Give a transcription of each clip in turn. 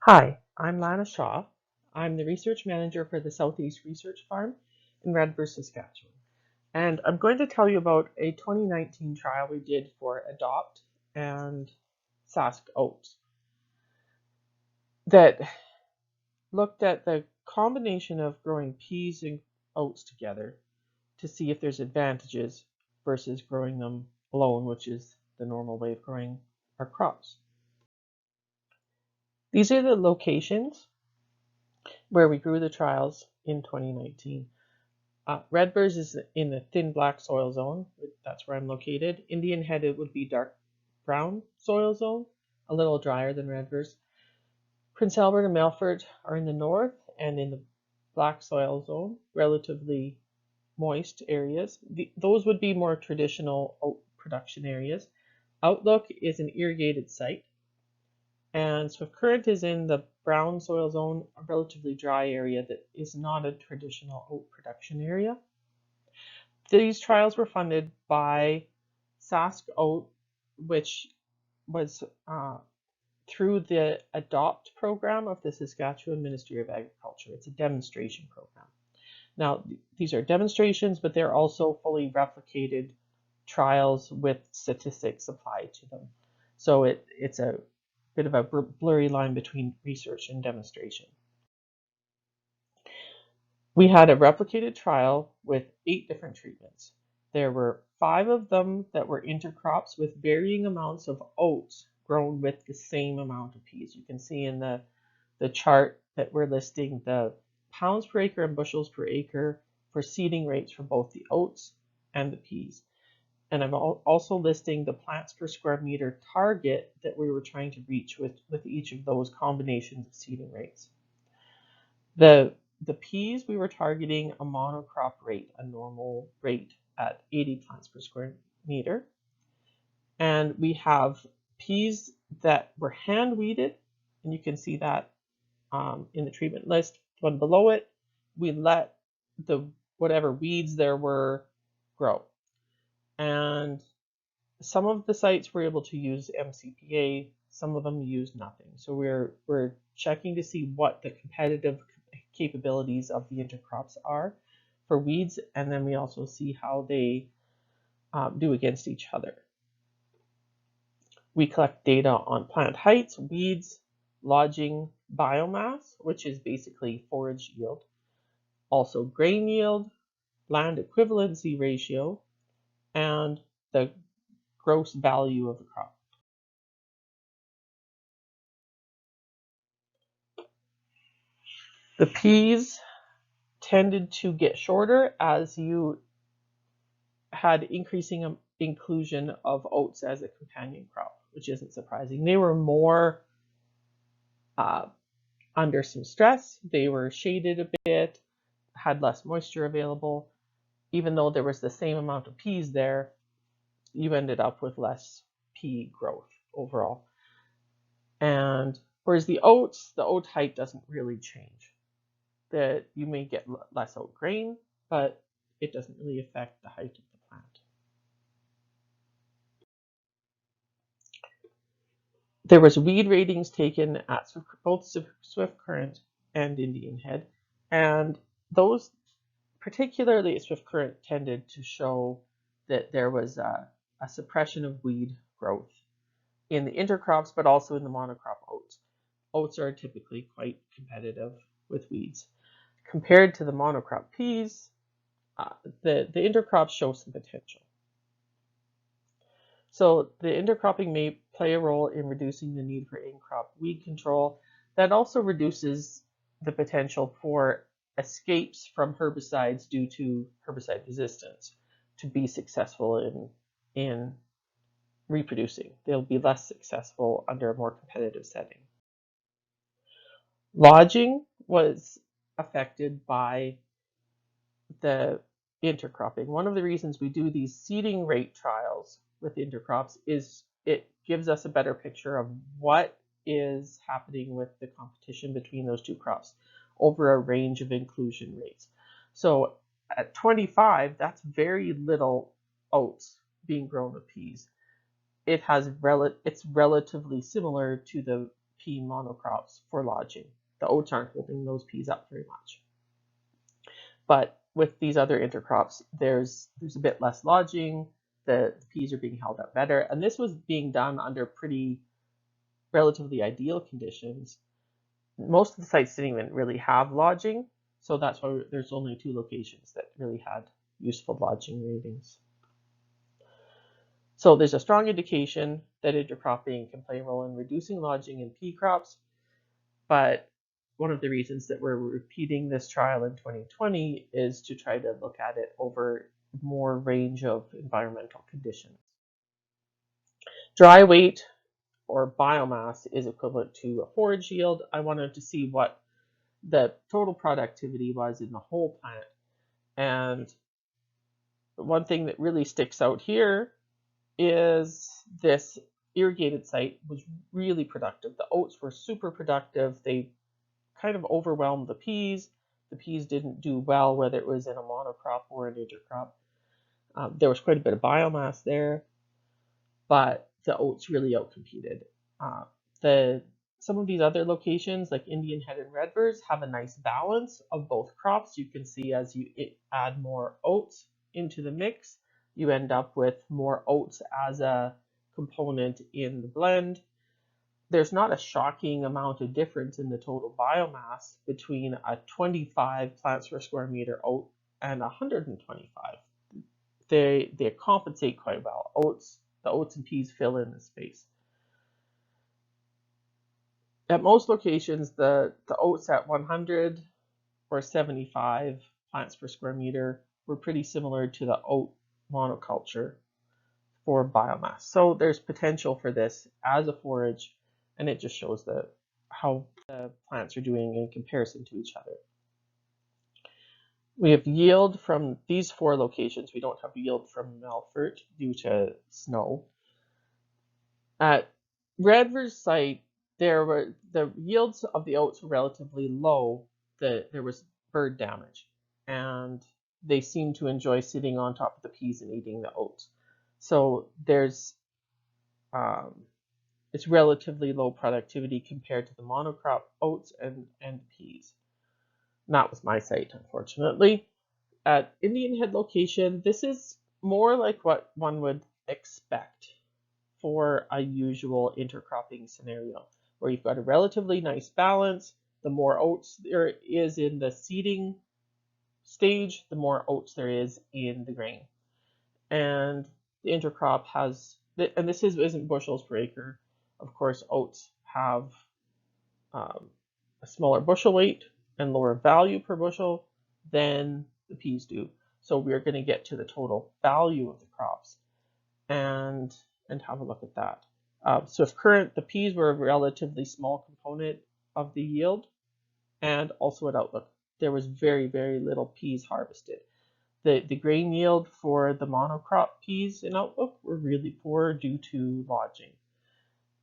Hi, I'm Lana. I'm the research manager for the Southeast Research Farm in Redbird, Saskatchewan. And I'm going to tell you about a 2019 trial we did for Adopt and Sask Oats that looked at the combination of growing peas and oats together to see if there's advantages versus growing them alone, which is the normal way of growing our crops. These are the locations where we grew the trials in 2019. Redbirds is in the thin black soil zone. That's where I'm located. Indian Head would be dark brown soil zone, a little drier than Redbirds. Prince Albert and Melfort are in the north and in the black soil zone, relatively moist areas. Those would be more traditional oat production areas. Outlook is an irrigated site. And Swift Current is in the brown soil zone, a relatively dry area that is not a traditional oat production area. These trials were funded by Sask Oat, which was through the Adopt program of the Saskatchewan Ministry of Agriculture. It's a demonstration program. Now, these are demonstrations, but they're also fully replicated trials with statistics applied to them. So it's a bit of a blurry line between research and demonstration. We had a replicated trial with 8 different treatments. There were 5 of them that were intercrops with varying amounts of oats grown with the same amount of peas. You can see in the chart that we're listing the pounds per acre and bushels per acre for seeding rates for both the oats and the peas. And I'm also listing the plants per square meter target that we were trying to reach with each of those combinations of seeding rates. The peas, we were targeting a monocrop rate, a normal rate at 80 plants per square meter. And we have peas that were hand weeded, and you can see that in the treatment list. One below it, we let the whatever weeds there were grow. And some of the sites were able to use MCPA, some of them used nothing. So we're checking to see what the competitive capabilities of the intercrops are for weeds, and then we also see how they do against each other. We collect data on plant heights, weeds, lodging, biomass, which is basically forage yield, also grain yield, land equivalency ratio, and the gross value of the crop. The peas tended to get shorter as you had increasing inclusion of oats as a companion crop, which isn't surprising. They were more under some stress. They were shaded a bit, had less moisture available. Even though there was the same amount of peas there, you ended up with less pea growth overall. And whereas the oat height doesn't really change. That you may get less oat grain, but it doesn't really affect the height of the plant. There was weed ratings taken at both Swift Current and Indian Head, and those, particularly at Swift Current, tended to show that there was a suppression of weed growth in the intercrops, but also in the monocrop oats. Oats are typically quite competitive with weeds. Compared to the monocrop peas, the intercrops show some potential. So the intercropping may play a role in reducing the need for in-crop weed control. That also reduces the potential for escapes from herbicides due to herbicide resistance to be successful in reproducing. They'll be less successful under a more competitive setting. Lodging was affected by the intercropping. One of the reasons we do these seeding rate trials with intercrops is it gives us a better picture of what is happening with the competition between those two crops over a range of inclusion rates. So at 25, that's very little oats being grown with peas. It's relatively similar to the pea monocrops for lodging. The oats aren't holding those peas up very much. But with these other intercrops, there's a bit less lodging, the peas are being held up better, and this was being done under pretty relatively ideal conditions. Most of the sites didn't even really have lodging, so that's why there's only 2 locations that really had useful lodging ratings. So there's a strong indication that intercropping can play a role in reducing lodging in pea crops, but one of the reasons that we're repeating this trial in 2020 is to try to look at it over more range of environmental conditions. Dry weight or biomass is equivalent to a forage yield. I wanted to see what the total productivity was in the whole plant. And one thing that really sticks out here is this irrigated site was really productive. The oats were super productive. They kind of overwhelmed the peas. The peas didn't do well, whether it was in a monocrop or an intercrop. There was quite a bit of biomass there, but the oats really outcompeted. Some of these other locations, like Indian Head and Redvers, have a nice balance of both crops. You can see as you add more oats into the mix, you end up with more oats as a component in the blend. There's not a shocking amount of difference in the total biomass between a 25 plants per square meter oat and 125. They compensate quite well. The oats and peas fill in the space. At most locations, the oats at 100 or 75 plants per square meter were pretty similar to the oat monoculture for biomass. So there's potential for this as a forage, and it just shows how the plants are doing in comparison to each other. We have yield from these 4 locations. We don't have yield from Melfort due to snow. At Redvers site, the yields of the oats were relatively low. There was bird damage, and they seem to enjoy sitting on top of the peas and eating the oats. So it's relatively low productivity compared to the monocrop oats and peas. Not with my site, unfortunately. At Indian Head location, this is more like what one would expect for a usual intercropping scenario, where you've got a relatively nice balance. The more oats there is in the seeding stage, the more oats there is in the grain. And the intercrop has, and this isn't bushels per acre. Of course, oats have a smaller bushel weight and lower value per bushel than the peas do. So we're going to get to the total value of the crops and have a look at that. So if the peas were a relatively small component of the yield, and also at outlook, there was very, very little peas harvested. The grain yield for the monocrop peas in outlook were really poor due to lodging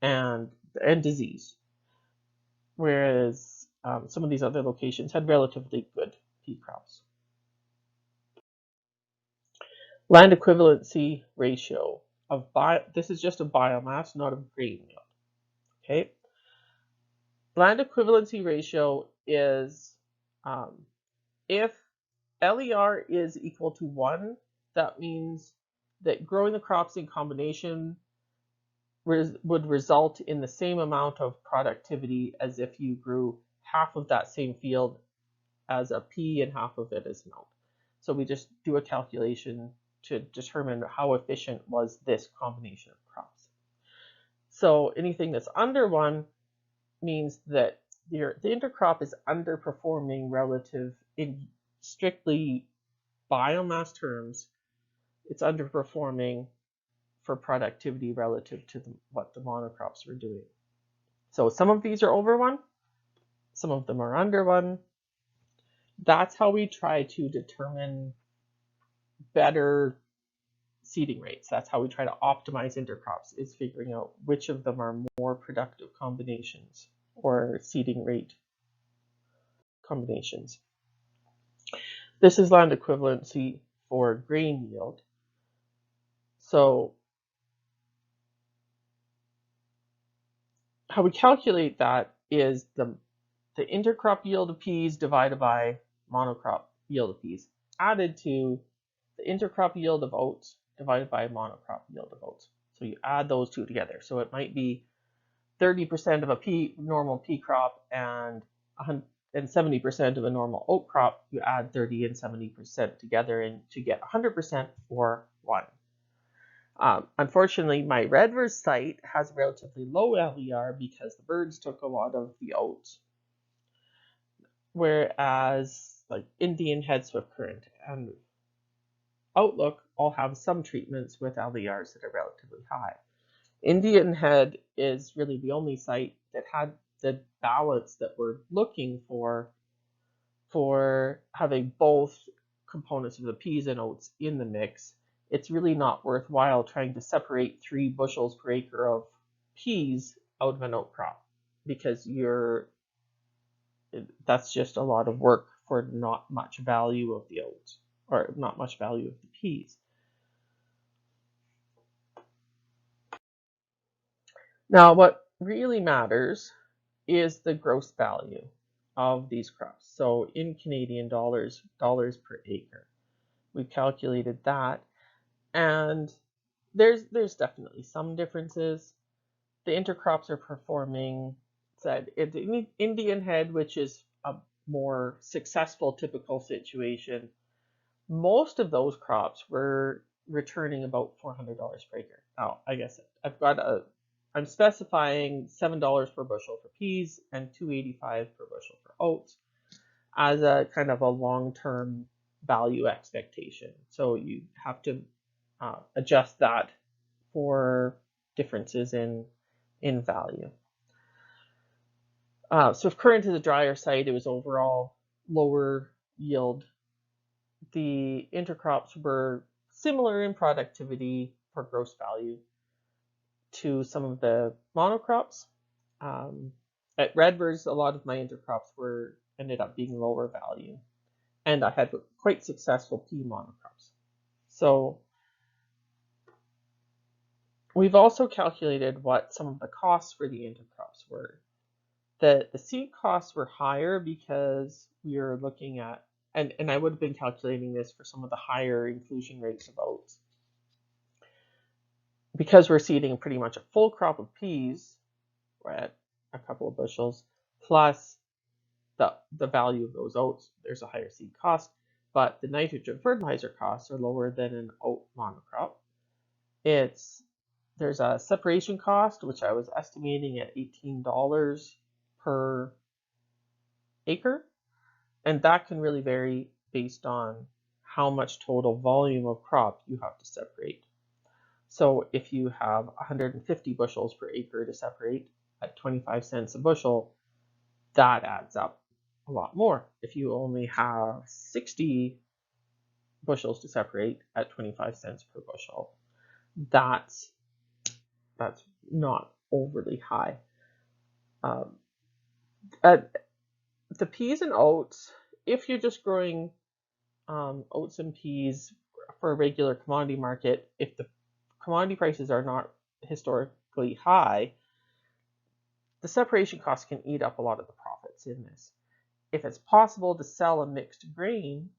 and disease, whereas some of these other locations had relatively good pea crops. Land equivalency ratio of this is just a biomass, not a grain yield. Okay. Land equivalency ratio is if LER is equal to 1, that means that growing the crops in combination would result in the same amount of productivity as if you grew half of that same field as a pea and half of it as an oat. So we just do a calculation to determine how efficient was this combination of crops. So anything that's under 1 means that the intercrop is underperforming relative in strictly biomass terms. It's underperforming for productivity relative to what the monocrops were doing. So some of these are over 1, some of them are under 1. That's how we try to determine better seeding rates. That's how we try to optimize intercrops, is figuring out which of them are more productive combinations or seeding rate combinations. This is land equivalency for grain yield. So how we calculate that is the intercrop yield of peas divided by monocrop yield of peas added to the intercrop yield of oats divided by monocrop yield of oats. So you add those two together. So it might be 30% of a normal pea crop and 70% of a normal oat crop. You add 30 and 70% together and to get 100% for one. Unfortunately, my Redverse site has relatively low LER because the birds took a lot of the oats, whereas like Indian Head, Swift Current, and Outlook all have some treatments with LERs that are relatively high. Indian Head is really the only site that had the balance that we're looking for having both components of the peas and oats in the mix. It's really not worthwhile trying to separate 3 bushels per acre of peas out of an oat crop because that's just a lot of work for not much value of the oats or not much value of the peas. Now, what really matters is the gross value of these crops. So in Canadian dollars per acre. We calculated that, and there's definitely some differences. The intercrops are performing, said in Indian Head, which is a more successful typical situation. Most of those crops were returning about $400 per acre. Now, I guess I'm specifying $7 per bushel for peas and $2.85 per bushel for oats as a kind of a long-term value expectation. So you have to adjust that for differences in value. So if Current is a drier site, it was overall lower yield. The intercrops were similar in productivity for gross value to some of the monocrops. At Redverse, a lot of my intercrops ended up being lower value, and I had quite successful pea monocrops. So we've also calculated what some of the costs for the intercrops were. The seed costs were higher because we were looking at, and I would have been calculating this for some of the higher inclusion rates of oats. Because we're seeding pretty much a full crop of peas, we're at a couple of bushels, plus the value of those oats, there's a higher seed cost, but the nitrogen fertilizer costs are lower than an oat monocrop. There's a separation cost, which I was estimating at $18 per acre, and that can really vary based on how much total volume of crop you have to separate. So if you have 150 bushels per acre to separate at 25 cents a bushel, that adds up a lot more. If you only have 60 bushels to separate at 25 cents per bushel, that's not overly high. The peas and oats, if you're just growing oats and peas for a regular commodity market, if the commodity prices are not historically high, the separation costs can eat up a lot of the profits in this. If it's possible to sell a mixed grain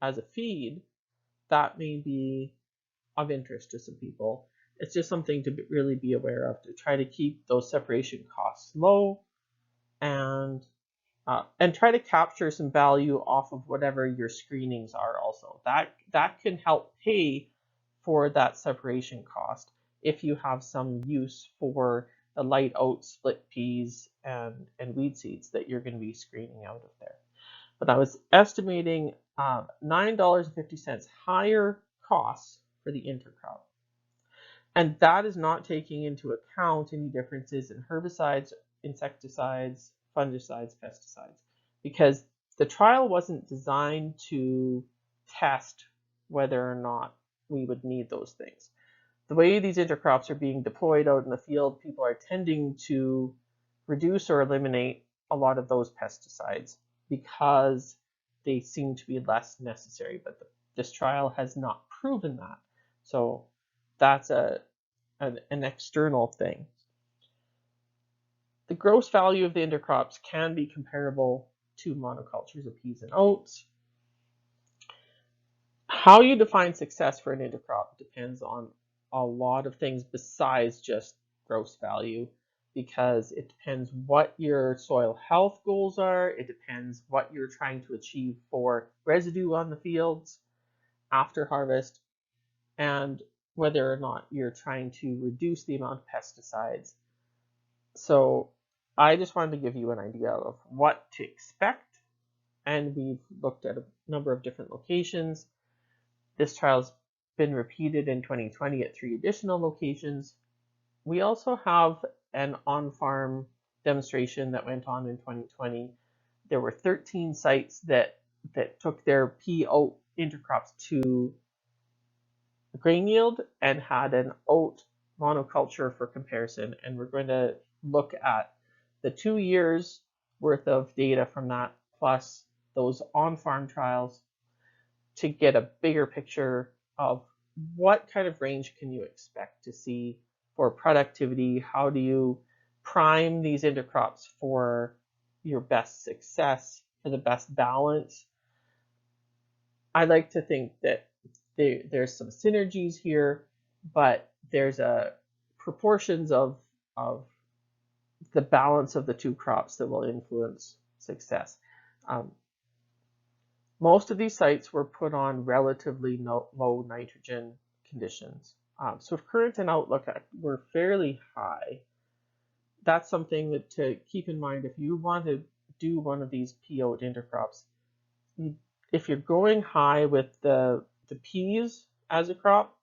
as a feed, that may be of interest to some people. It's just something to really be aware of, to try to keep those separation costs low and try to capture some value off of whatever your screenings are also. That can help pay for that separation cost if you have some use for the light oats, split peas, and weed seeds that you're going to be screening out of there. But I was estimating $9.50 higher costs for the intercrop. And that is not taking into account any differences in herbicides, insecticides, fungicides, pesticides, because the trial wasn't designed to test whether or not we would need those things. The way these intercrops are being deployed out in the field, people are tending to reduce or eliminate a lot of those pesticides because they seem to be less necessary, but this trial has not proven that. So that's an external thing. The gross value of the intercrops can be comparable to monocultures of peas and oats. How you define success for an intercrop depends on a lot of things besides just gross value, because it depends what your soil health goals are, it depends what you're trying to achieve for residue on the fields after harvest, and whether or not you're trying to reduce the amount of pesticides. So I just wanted to give you an idea of what to expect, and we've looked at a number of different locations. This trial's been repeated in 2020 at 3 additional locations. We also have an on-farm demonstration that went on in 2020. There were 13 sites that took their pea-oat intercrops to grain yield and had an oat monoculture for comparison. And we're going to look at the 2 years worth of data from that, plus those on-farm trials, to get a bigger picture of what kind of range can you expect to see for productivity. How do you prime these intercrops for your best success, for the best balance? I like to think that there's some synergies here, but there's a proportions of the balance of the two crops that will influence success. Most of these sites were put on relatively low nitrogen conditions. So if current and outlook were fairly high, that's something that to keep in mind if you want to do one of these pea-oat intercrops. If you're going high with the peas as a crop,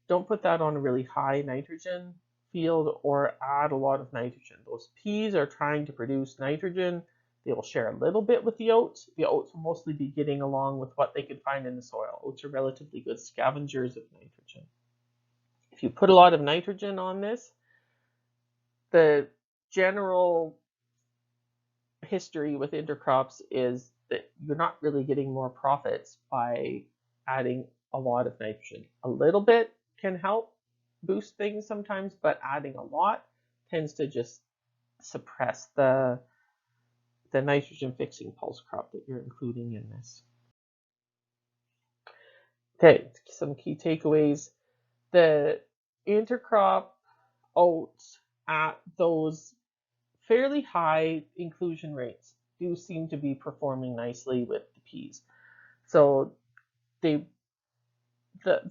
don't put that on a really high nitrogen field or add a lot of nitrogen. Those peas are trying to produce nitrogen. They will share a little bit with the oats. The oats will mostly be getting along with what they can find in the soil. Oats are relatively good scavengers of nitrogen. If you put a lot of nitrogen on this, the general history with intercrops is that you're not really getting more profits by adding a lot of nitrogen. A little bit can help boost things sometimes, but adding a lot tends to just suppress the nitrogen fixing pulse crop that you're including in this. Okay, some key takeaways. The intercrop oats at those fairly high inclusion rates do seem to be performing nicely with the peas. So the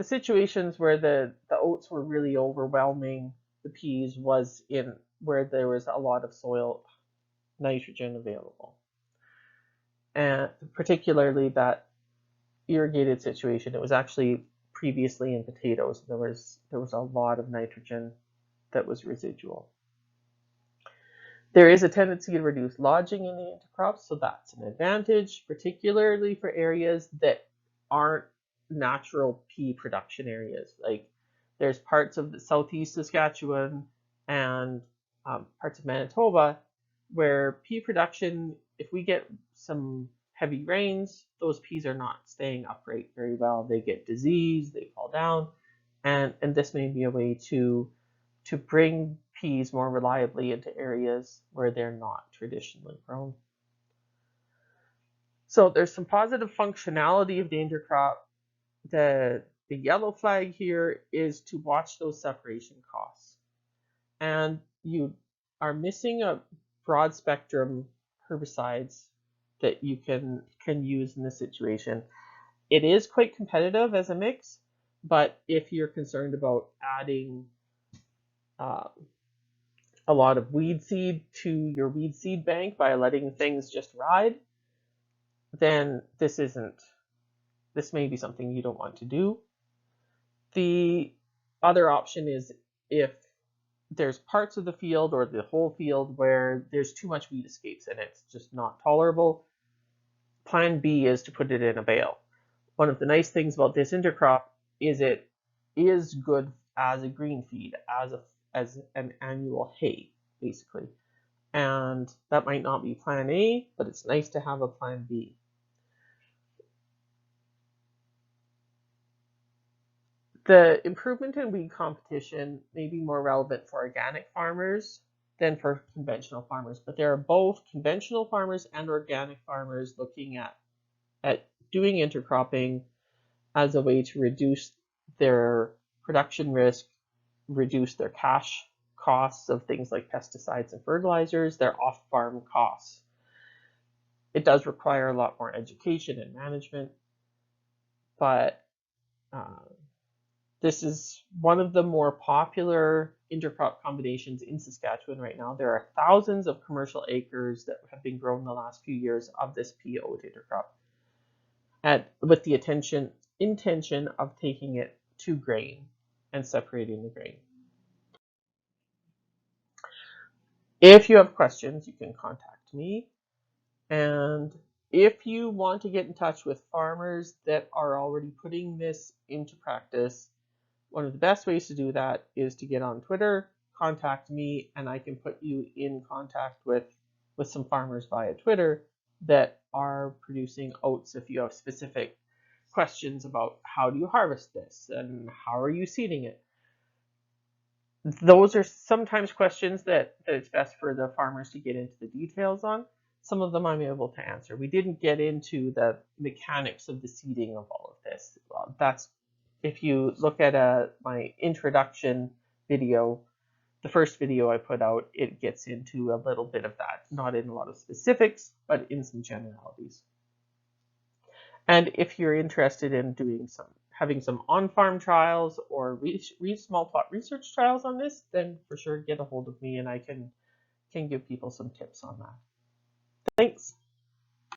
situations where the oats were really overwhelming the peas was in where there was a lot of soil nitrogen available. And particularly that irrigated situation, it was actually previously in potatoes. There was a lot of nitrogen that was residual. There is a tendency to reduce lodging in the intercrops, so that's an advantage, particularly for areas that aren't natural pea production areas. Like there's parts of the southeast Saskatchewan and parts of Manitoba where pea production, if we get some heavy rains, those peas are not staying upright very well. They get diseased, they fall down, and this may be a way to bring peas more reliably into areas where they're not traditionally grown. So there's some positive functionality of the intercrop. The yellow flag here is to watch those separation costs. And you are missing a broad spectrum herbicides that you can use in this situation. It is quite competitive as a mix, but if you're concerned about adding a lot of weed seed to your weed seed bank by letting things just ride, then this may be something you don't want to do. The other option is if there's parts of the field or the whole field where there's too much weed escapes and it's just not tolerable, plan B is to put it in a bale. One of the nice things about this intercrop is it is good as a green feed, as an annual hay, basically. And that might not be plan A, but it's nice to have a plan B. The improvement in weed competition may be more relevant for organic farmers than for conventional farmers. But there are both conventional farmers and organic farmers looking at doing intercropping as a way to reduce their production risk, reduce their cash costs of things like pesticides and fertilizers, their off-farm costs. It does require a lot more education and management, but this is one of the more popular intercrop combinations in Saskatchewan right now. There are thousands of commercial acres that have been grown in the last few years of this pea-oat intercrop, with the intention of taking it to grain and separating the grain. If you have questions, you can contact me. And if you want to get in touch with farmers that are already putting this into practice, one of the best ways to do that is to get on Twitter, contact me, and I can put you in contact with some farmers via Twitter that are producing oats if you have specific questions about how do you harvest this and how are you seeding it. Those are sometimes questions that it's best for the farmers to get into the details on. Some of them I'm able to answer. We didn't get into the mechanics of the seeding of all of this. Well, that's, if you look at my introduction video, the first video I put out, it gets into a little bit of that, not in a lot of specifics, but in some generalities. And if you're interested in having some on-farm trials or small plot research trials on this, then for sure get a hold of me and I can give people some tips on that. Thanks.